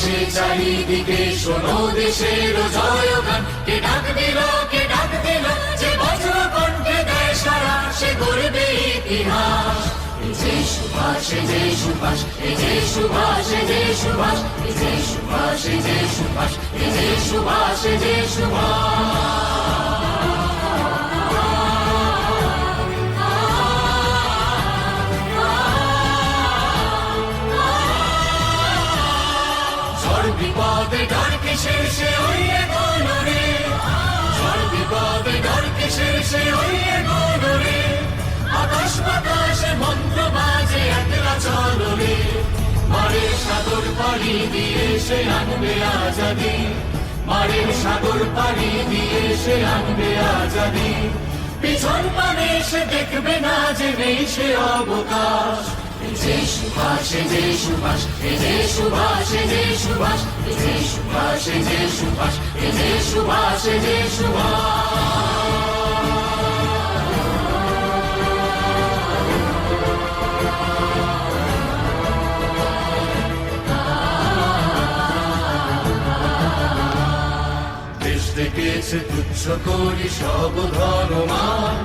বাজছে চারিদিকে, শোনো দেশের জয়গান। কে ডাক দিল, কে ডাক দিল, যে বজ্র কণ্ঠে দেয় সারা, সে গড়বে ইতিহাস। এই যে সুভাষ, এই যে সুভাষ, এই যে সুভাষ, এই যে সুভাষ, এই যে সুভাষ, এই যে সুভাষ, এই যে সুভাষ, এই যে সুভাষ। বিপদে ডর কিসের, সে ওইয়ে গোলরে, ঝড় বিপদে ডর কিসের, সে ওইয়ে গোলরে। আকাশ বাতাসে মন্ত্র বাজে একলা চলরে, মারের সাগর পাড়ি দিয়ে সে আনবে আজাদি, মারের সাগর পাড়ি দিয়ে সে আনবে আজাদি। পিছন পানে সে দেখবে না যে নেই সে অবকাশ। এই যে সুভাষ, এই যে সুভাষ, এই যে সুভাষ, এই যে সুভাষ, এই যে সুভাষ, এই যে সুভাষ, এই যে সুভাষ, এই যে সুভাষ। দেশ দেখেছে তুচ্ছ করি সব ধর্মমান,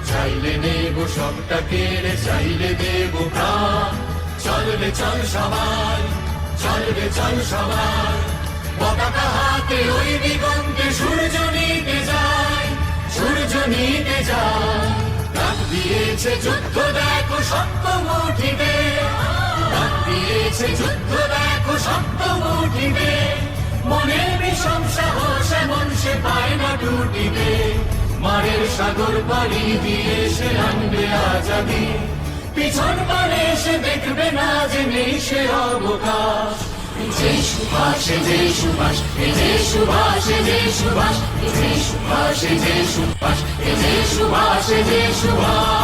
চাইলে নেব সবটা কেড়ে, চাইলে দেব প্রাণ। চলবে চল সবাই, চলবে চল সবাই, পতাকা হাতে ওই দিগন্তে সূর্য নিতে যায়, সূর্য নিতে যায়। ডাক দিয়েছে যুদ্ধ দেখো শক্ত মুঠিতে, ডাক দিয়েছে যুদ্ধ দেখো শক্ত মুঠিতে। মনের বিষম সাহস এমন সে পায় না টুটিতে, মারের সাগর পাড়ি দিয়ে সে আনবে আজাদি। পিছন পানে সে দেখবে না যে নেই সে অবকাশ। এই যে সুভাষ, এই যে সুভাষ, এই যে সুভাষ, এই যে সুভাষ, এই যে সুভাষ, এই যে সুভাষ, এই যে সুভাষ, এই যে সুভাষ।